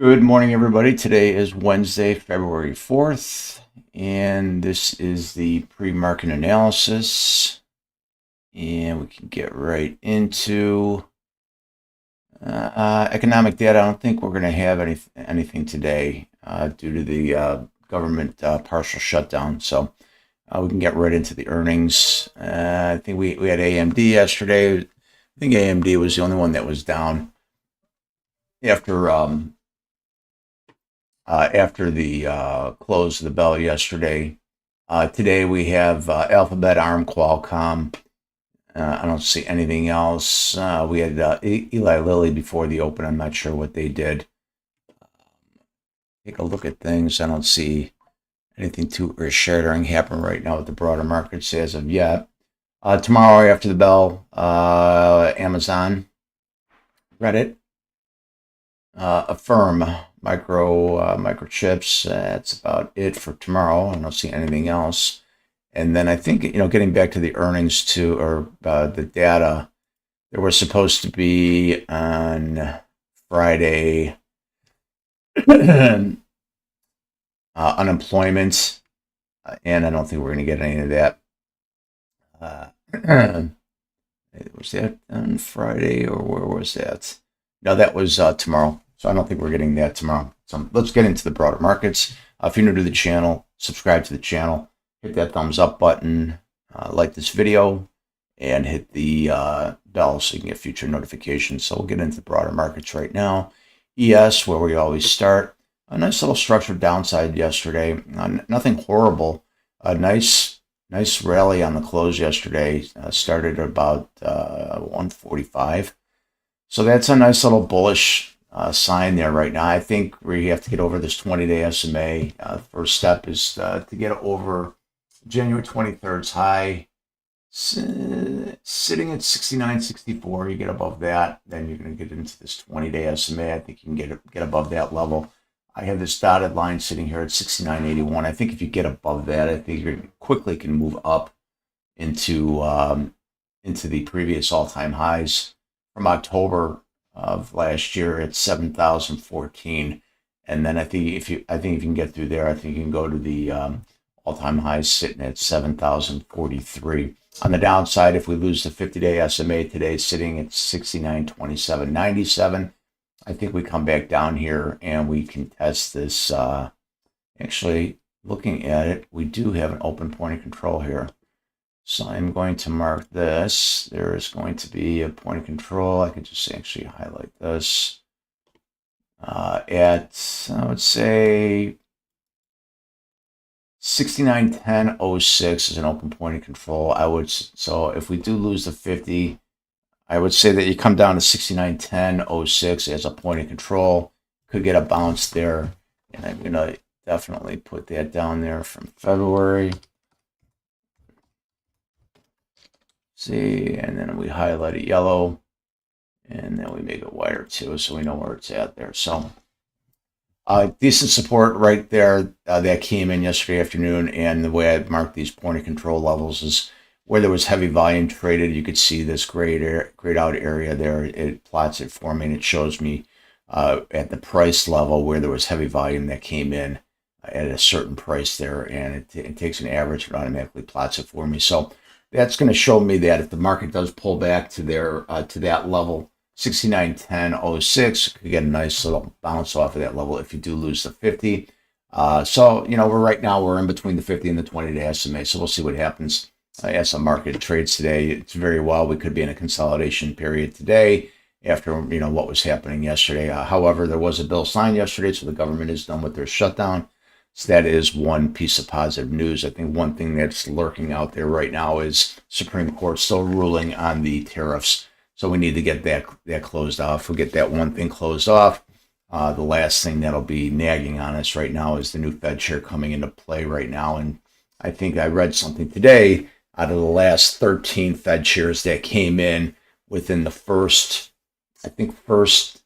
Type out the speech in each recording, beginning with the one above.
Good morning, everybody. Today is Wednesday, February 4th, and this is the pre-market analysis. And we can get right into economic data. I don't think we're going to have anything today due to the government partial shutdown. So we can get right into the earnings. I think we had AMD yesterday. I think AMD was the only one that was down after the close of the bell yesterday. Today we have Alphabet, ARM, Qualcomm. I don't see anything else. We had Eli Lilly before the open. I'm not sure what they did. Take a look at things. I don't see anything too earth-shattering happen right now with the broader markets as of yet. Tomorrow after the bell, Amazon, Reddit, Affirm, microchips. That's about it for tomorrow. I don't see anything else. And then I think, getting back to the earnings too, or the data, there was supposed to be on Friday unemployment, and I don't think we're going to get any of that. Was that on Friday, or where was that? No, that was tomorrow. So I don't think we're getting that tomorrow. So let's get into the broader markets. If you're new to the channel, subscribe to the channel, hit that thumbs up button, like this video, and hit the bell so you can get future notifications. So we'll get into the broader markets right now. ES, where we always start. A nice little structured downside yesterday. Nothing horrible. A nice rally on the close yesterday. Started at about 145. So that's a nice little bullish sign there right now. I think we have to get over this 20-day SMA. First step is to get over January 23rd's high, sitting at 69.64. You get above that, then you're going to get into this 20-day SMA. I think you can get above that level. I have this dotted line sitting here at 69.81. I think if you get above that, I think you quickly can move up into the previous all-time highs from October of last year at 7,014, and then I think if you can get through there, I think you can go to the all-time highs sitting at 7,043. On the downside, if we lose the 50-day SMA today, sitting at 69.2797, I think we come back down here and we can test this. Actually, looking at it, we do have an open point of control here. So I'm going to mark this. There is going to be a point of control. I could just actually highlight this at, I would say, 69.10.06 is an open point of control. So if we do lose the 50, I would say that you come down to 69.10.06 as a point of control. Could get a bounce there, and I'm going to definitely put that down there from February. See, and then we highlight it yellow, and then we make it whiter too, so we know where it's at there. So decent support right there that came in yesterday afternoon, and the way I marked these point of control levels is where there was heavy volume traded. You could see this grayed out area there. It plots it for me, and it shows me at the price level where there was heavy volume that came in at a certain price there, and it takes an average and automatically plots it for me. So that's going to show me that if the market does pull back to that level, 69.10.06, could get a nice little bounce off of that level if you do lose the 50. So we're in between the 50 and the 20-day SMA. So we'll see what happens as the market trades today. It's very well we could be in a consolidation period today after what was happening yesterday. However, there was a bill signed yesterday, so the government is done with their shutdown. So that is one piece of positive news. I think one thing that's lurking out there right now is Supreme Court still ruling on the tariffs. So we need to get that closed off. We'll get that one thing closed off. The last thing that'll be nagging on us right now is the new Fed chair coming into play right now. And I think I read something today, out of the last 13 Fed chairs that came in within the first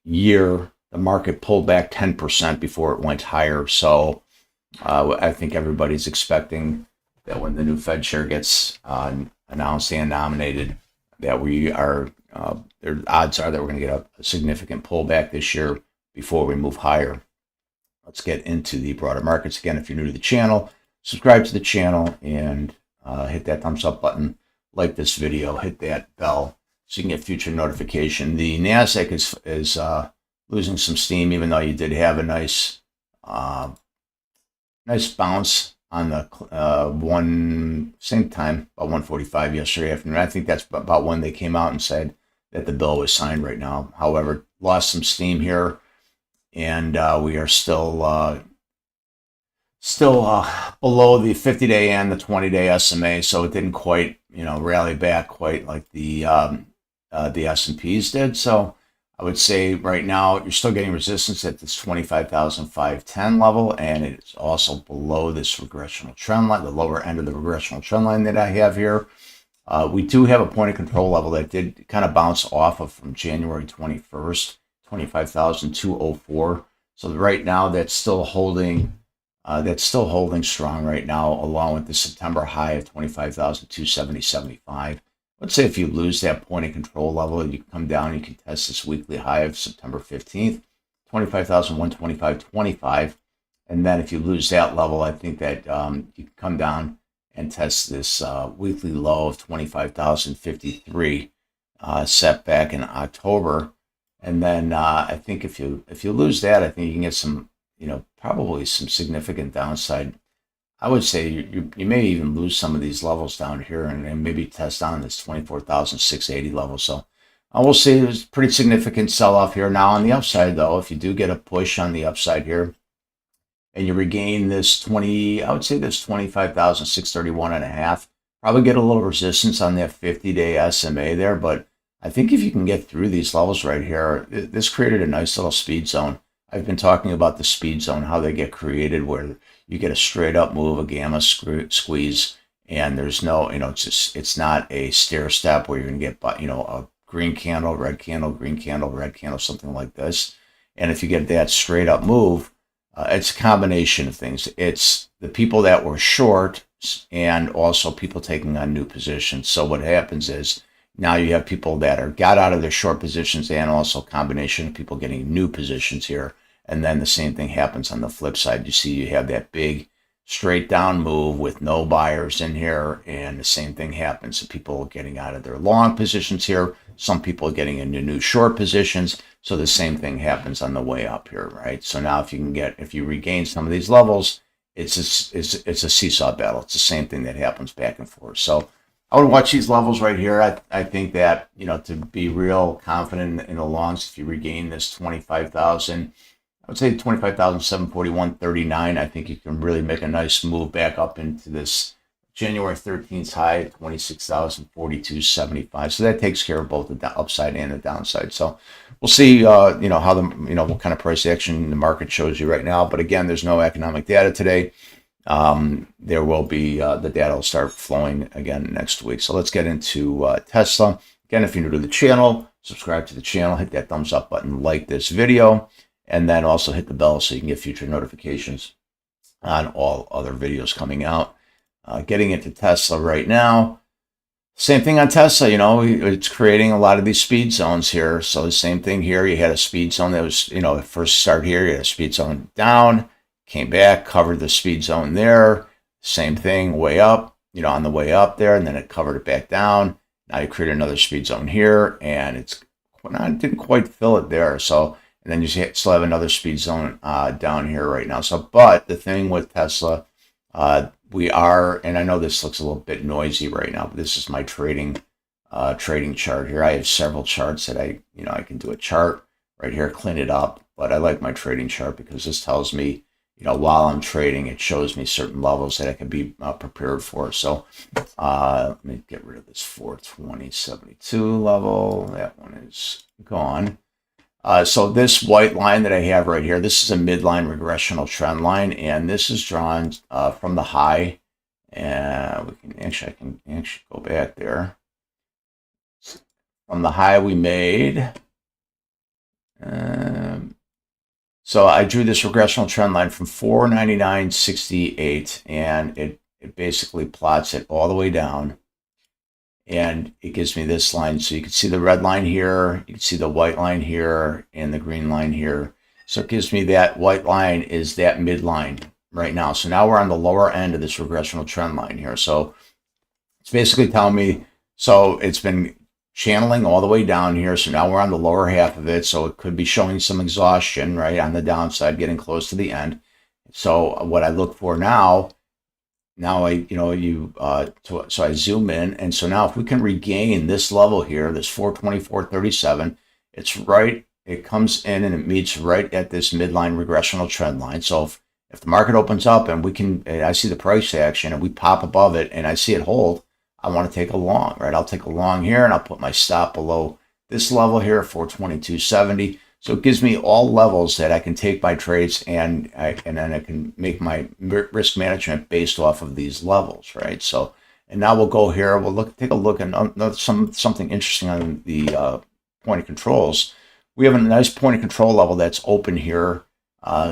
year, the market pulled back 10% before it went higher. So I think everybody's expecting that when the new Fed chair gets announced and nominated, that we are, odds are that we're going to get a significant pullback this year before we move higher. Let's get into the broader markets. Again, if you're new to the channel, subscribe to the channel and hit that thumbs up button, like this video, hit that bell so you can get future notification. The NASDAQ is losing some steam, even though you did have a nice bounce on the same time, about 1:45 yesterday afternoon. I think that's about when they came out and said that the bill was signed right now. However, lost some steam here, and we are still below the 50-day and the 20-day SMA, so it didn't quite, rally back quite like the S&Ps did. So I would say right now you're still getting resistance at this 25,510 level, and it's also below this regressional trend line, the lower end of the regressional trend line that I have here. We do have a point of control level that did kind of bounce off of from January 21st, 25,204. So right now that's still holding. That's still holding strong right now, along with the September high of 25,270.75. Let's say if you lose that point of control level, you can come down, you can test this weekly high of September 15th, 25,125.25. And then if you lose that level, I think that you can come down and test this weekly low of 25,053 set back in October. And then I think if you lose that, I think you can get some, probably some significant downside. I would say you may even lose some of these levels down here and maybe test on this 24,680 level. So we'll see. There's a pretty significant sell-off here. Now on the upside, though, if you do get a push on the upside here and you regain this I would say this 25,631.5, probably get a little resistance on that 50-day SMA there. But I think if you can get through these levels right here, this created a nice little speed zone. I've been talking about the speed zone, how they get created, where you get a straight up move, a gamma squeeze, and there's no, it's not a stair step where you're going to get, a green candle, red candle, green candle, red candle, something like this. And if you get that straight up move, it's a combination of things. It's the people that were short and also people taking on new positions. So what happens is now you have people that got out of their short positions and also a combination of people getting new positions here. And then the same thing happens on the flip side. You see you have that big straight down move with no buyers in here, and the same thing happens to people getting out of their long positions here. Some people getting into new short positions. So the same thing happens on the way up here, right? So now if you regain some of these levels, it's a seesaw battle. It's the same thing that happens back and forth. So I would watch these levels right here. I think that, to be real confident in the longs, if you regain this 25,000, I would say 25,741.39. I think you can really make a nice move back up into this January 13th high, 26,042.75. So that takes care of both the upside and the downside. So we'll see, how what kind of price action the market shows you right now. But again, there's no economic data today. There will be, the data will start flowing again next week. So let's get into Tesla. Again, if you're new to the channel, subscribe to the channel, hit that thumbs up button, like this video, and then also hit the bell so you can get future notifications on all other videos coming out. Getting into Tesla right now. Same thing on Tesla, it's creating a lot of these speed zones here. So the same thing here. You had a speed zone that was, at first start here, you had a speed zone down, came back, covered the speed zone there. Same thing, way up, on the way up there, and then it covered it back down. Now you create another speed zone here, and it didn't quite fill it there. So, and then you still have another speed zone down here right now. So, but the thing with Tesla, we are, and I know this looks a little bit noisy right now, but this is my trading chart here. I have several charts that I can do a chart right here, clean it up. But I like my trading chart because this tells me, while I'm trading, it shows me certain levels that I can be prepared for. So let me get rid of this 420.72 level. That one is gone. So this white line that I have right here, this is a midline regressional trend line, and this is drawn from the high. And I can actually go back there. From the high we made. So I drew this regressional trend line from 499.68, and it basically plots it all the way down. And it gives me this line. So you can see the red line here, you can see the white line here, and the green line here. So it gives me that white line is that midline right now. So now we're on the lower end of this regressional trend line here. So it's basically telling me, so it's been channeling all the way down here. So now we're on the lower half of it. So it could be showing some exhaustion, right, on the downside, getting close to the end. So what I look for now so I zoom in, and so now if we can regain this level here, this 424.37, it comes in and it meets right at this midline regressional trend line. So if the market opens up and I see the price action and we pop above it and I see it hold, I want to take a long, right? I'll take a long here and I'll put my stop below this level here, 422.70. So it gives me all levels that I can take my trades, and then I can make my risk management based off of these levels, right? So, and now we'll go here. We'll take a look at something interesting on the point of controls. We have a nice point of control level that's open here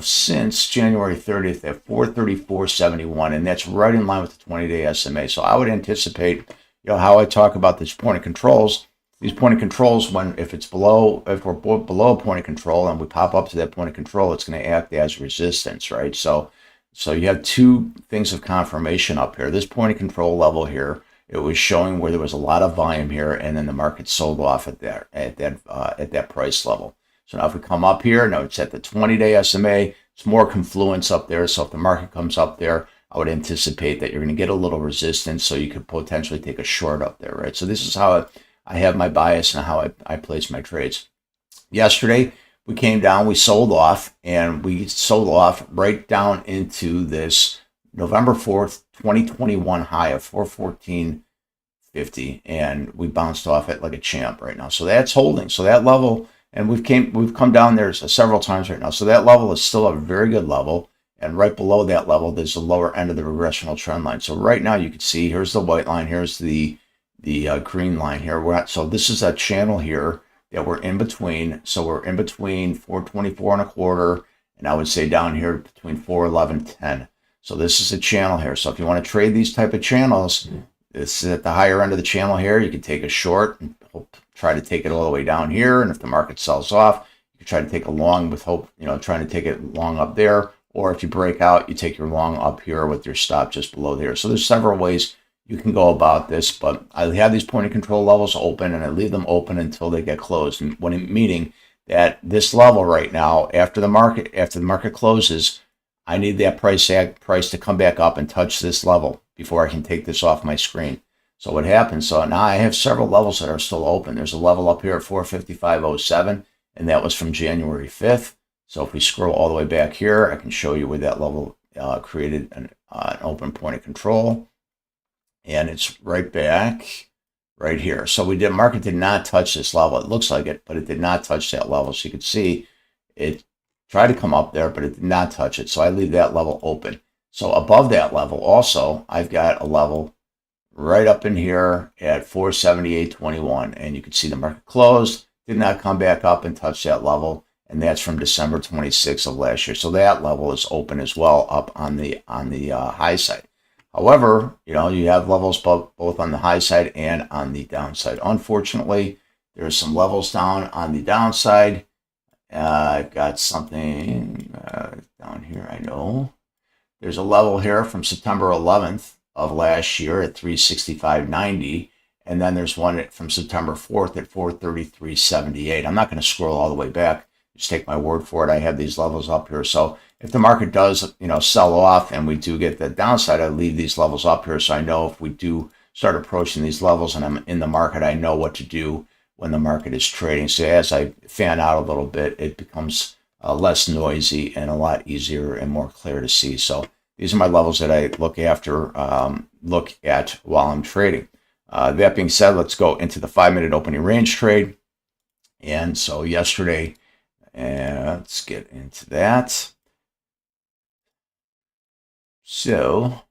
since January 30th at 434.71, and that's right in line with the 20-day SMA. So I would anticipate, how I talk about this point of controls. These point of controls, if we're below a point of control and we pop up to that point of control, it's going to act as resistance, right? So you have two things of confirmation up here. This point of control level here, it was showing where there was a lot of volume here, and then the market sold off at that price level. So now if we come up here, now it's at the 20-day SMA. It's more confluence up there. So if the market comes up there, I would anticipate that you're going to get a little resistance, so you could potentially take a short up there, right? So this is how I have my bias and how I place my trades. Yesterday, we came down, we sold off, and we sold off right down into this November 4th, 2021 high of 414.50, and we bounced off it like a champ right now. So that's holding. So that level, and we've come down there several times right now. So that level is still a very good level. And right below that level, there's the lower end of the regressional trend line. So right now you can see, here's the white line, here's the green line here. So this is a channel here that we're in between. So we're in between 424.25, and I would say down here between 411.10. So this is a channel here. So if you want to trade these type of channels, this is at the higher end of the channel here. You can take a short and try to take it all the way down here. And if the market sells off, you can try to take a long with hope, trying to take it long up there. Or if you break out, you take your long up here with your stop just below there. So there's several ways you can go about this, but I have these point of control levels open, and I leave them open until they get closed. And meaning that this level right now, after the market closes, I need that price to come back up and touch this level before I can take this off my screen. So what happens? So now I have several levels that are still open. There's a level up here at 455.07, and that was from January 5th. So if we scroll all the way back here, I can show you where that level created an open point of control. And it's right back right here. So market did not touch this level. It looks like it, but it did not touch that level. So you can see it tried to come up there, but it did not touch it. So I leave that level open. So above that level also, I've got a level right up in here at 478.21. And you can see the market closed, did not come back up and touch that level. And that's from December 26th of last year. So that level is open as well up on the high side. However, you have levels both on the high side and on the downside. Unfortunately, there's some levels down on the downside. I've got something down here. I know there's a level here from September 11th of last year at 365.90. And then there's one from September 4th at 433.78. I'm not going to scroll all the way back. Just take my word for it. I have these levels up here. So if the market does, sell off and we do get the downside, I leave these levels up here. So I know if we do start approaching these levels and I'm in the market, I know what to do when the market is trading. So as I fan out a little bit, it becomes less noisy and a lot easier and more clear to see. So these are my levels that I look at while I'm trading. That being said, let's go into the 5-minute opening range trade. And so yesterday, let's get into that. So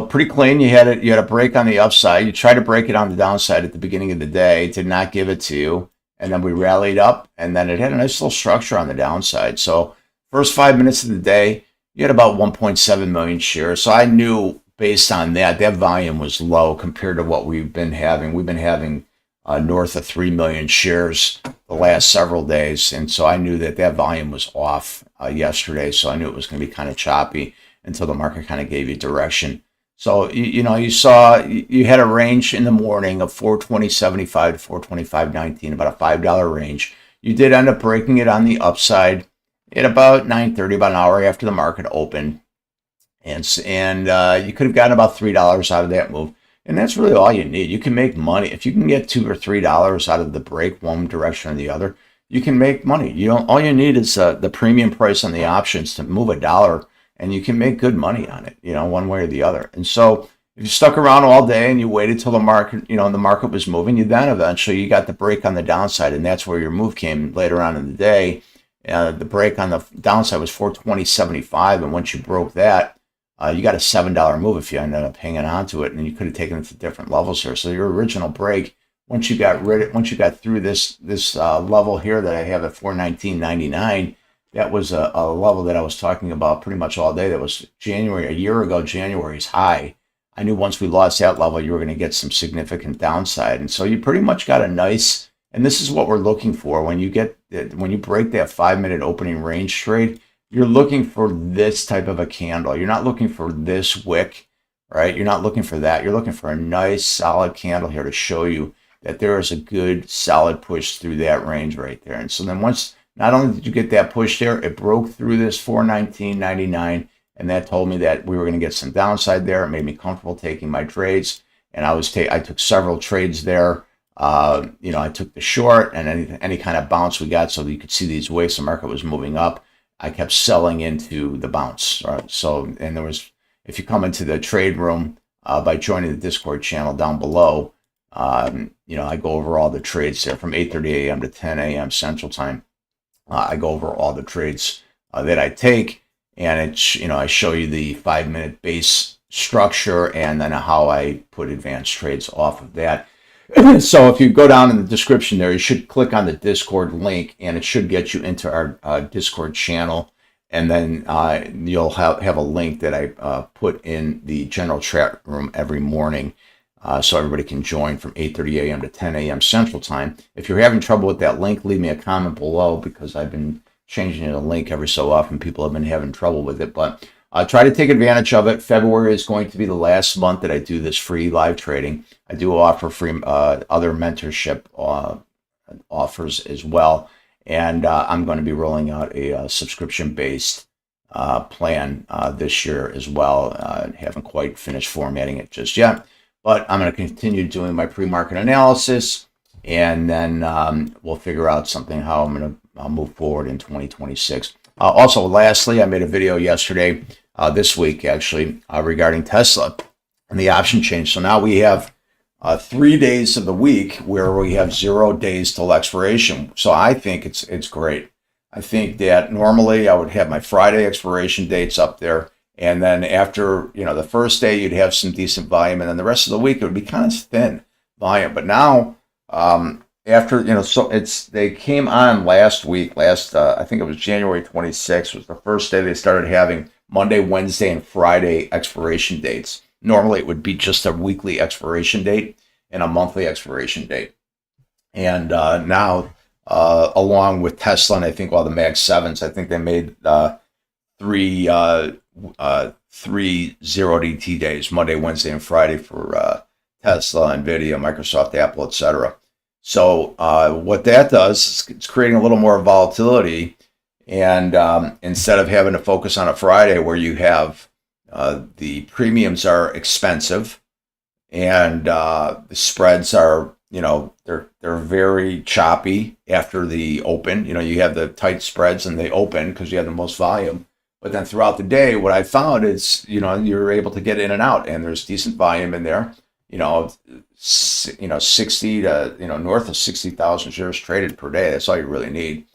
pretty clean. You had a break on the upside. You tried to break it on the downside at the beginning of the day. It did not give it to you. And then we rallied up, and then it had a nice little structure on the downside. So first 5 minutes of the day, you had about 1.7 million shares. So I knew based on that volume was low compared to what we've been having. We've been having north of 3 million shares the the last several days. And so I knew that that volume was off yesterday. So I knew it was going to be kind of choppy until the market kind of gave you direction. So, you know, you saw you had a range in the morning of 420.75 to 425.19, about a $5 range. You did end up breaking it on the upside at about 9:30, about an hour after the market opened. And you could have gotten about $3 out of that move. And that's really all you need. You can make money. If you can get $2 or $3 out of the break, one direction or the other, you can make money. You don't, all you need is the premium price on the options to move $1, and you can make good money on it, you know, one way or the other. And so if you stuck around all day and you waited till the market, you know, the market was moving, you then eventually you got the break on the downside, and that's where your move came later on in the day. The break on the downside was 420.75, and once you broke that, you got a $7 move if you ended up hanging on to it, and you could have taken it to different levels here. So your original break, once you got through this level here that I have at 419.99, that was a level that I was talking about pretty much all day. That was January, a year ago, January's high. I knew once we lost that level, you were going to get some significant downside, and so you pretty much got a nice. And this is what we're looking for when you break that 5-minute opening range trade. You're looking for this type of a candle. You're not looking for this wick, right? You're not looking for that. You're looking for a nice solid candle here to show you that there is a good solid push through that range right there. And so then once, not only did you get that push there, it broke through this 419.99, and that told me that we were going to get some downside there. It made me comfortable taking my trades, and I took several trades there. You know, I took the short, and any kind of bounce we got, so you could see these waves. The market was moving up. I kept selling into the bounce, right? So, and there was, if you come into the trade room by joining the Discord channel down below, you know, I go over all the trades there from 8:30 a.m. to 10 a.m. Central Time. I go over all the trades that I take, and it's, you know, I show you the 5-minute base structure and then how I put advanced trades off of that. So if you go down in the description there, you should click on the Discord link, and it should get you into our Discord channel. And then you'll have a link that I put in the general chat room every morning, so everybody can join from 8:30 a.m. to 10 a.m. Central Time. If you're having trouble with that link, leave me a comment below, because I've been changing the link every so often. People have been having trouble with it, but try to take advantage of it. February is going to be the last month that I do this free live trading. I do offer free other mentorship offers as well. And I'm going to be rolling out a subscription-based plan this year as well. Haven't quite finished formatting it just yet, but I'm going to continue doing my pre-market analysis, and then we'll figure out something how I'm going to move forward in 2026. Also, lastly, I made a video yesterday, this week actually, regarding Tesla and the option change. So now we have 3 days of the week where we have 0 days till expiration. So I think it's great. I think that normally I would have my Friday expiration dates up there, and then after, you know, the first day you'd have some decent volume, and then the rest of the week it would be kind of thin volume. But now, after, you know, so they came on last week, I think it was January 26th was the first day they started having Monday, Wednesday, and Friday expiration dates. Normally it would be just a weekly expiration date and a monthly expiration date. And now, along with Tesla and I think all the Mag 7s, I think they made three 0DT days, Monday, Wednesday, and Friday for Tesla, NVIDIA, Microsoft, Apple, etc. So what that does is it's creating a little more volatility, and instead of having to focus on a Friday where you have the premiums are expensive, and the spreads are, you know, they're very choppy after the open. You know, you have the tight spreads and they open because you have the most volume. But then throughout the day, what I found is, you know, you're able to get in and out, and there's decent volume in there. You know, 60 to, you know, north of 60,000 shares traded per day. That's all you really need.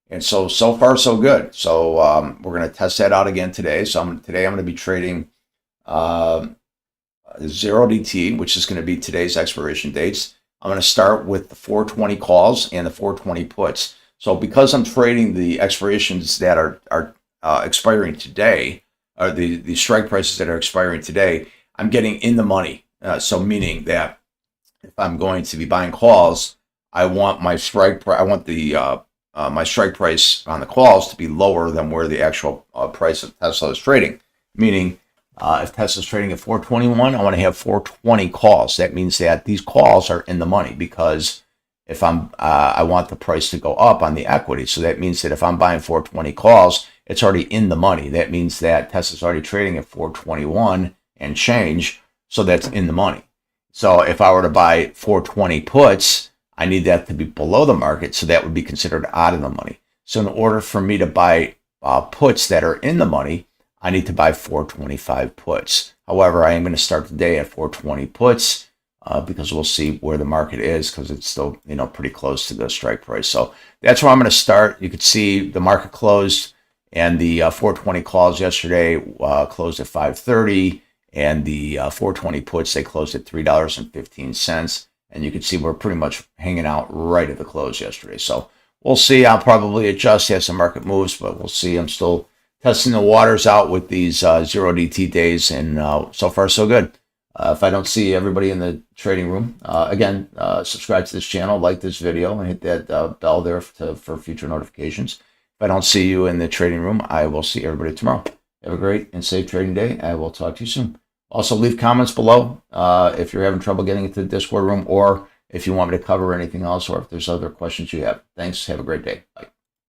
And so far, so good. So we're going to test that out again today. So today I'm going to be trading 0DT, which is going to be today's expiration dates. I'm going to start with the 420 calls and the 420 puts. So because I'm trading the expirations that are expiring today, or the strike prices that are expiring today, I'm getting in the money. So meaning that if I'm going to be buying calls, I want my strike price. I want the my strike price on the calls to be lower than where the actual price of Tesla is trading. Meaning, if Tesla's trading at 421, I want to have 420 calls. That means that these calls are in the money, because if I want the price to go up on the equity. So that means that if I'm buying 420 calls, it's already in the money. That means that Tesla's already trading at 421 and change. So that's in the money. So if I were to buy 420 puts, I need that to be below the market. So that would be considered out of the money. So in order for me to buy puts that are in the money, I need to buy 425 puts. However, I am going to start the day at 420 puts because we'll see where the market is, because it's still, pretty close to the strike price. So that's where I'm going to start. You could see the market closed, and the 420 calls yesterday closed at 530, and the 420 puts, they closed at $3.15. And you can see we're pretty much hanging out right at the close yesterday. So we'll see. I'll probably adjust as the market moves, but we'll see. I'm still testing the waters out with these 0DT days, and so far so good. If I don't see everybody in the trading room, again, subscribe to this channel, like this video, and hit that bell there for future notifications. If I don't see you in the trading room, I will see everybody tomorrow. Have a great and safe trading day. I will talk to you soon. Also, leave comments below if you're having trouble getting into the Discord room, or if you want me to cover anything else, or if there's other questions you have. Thanks. Have a great day. Bye.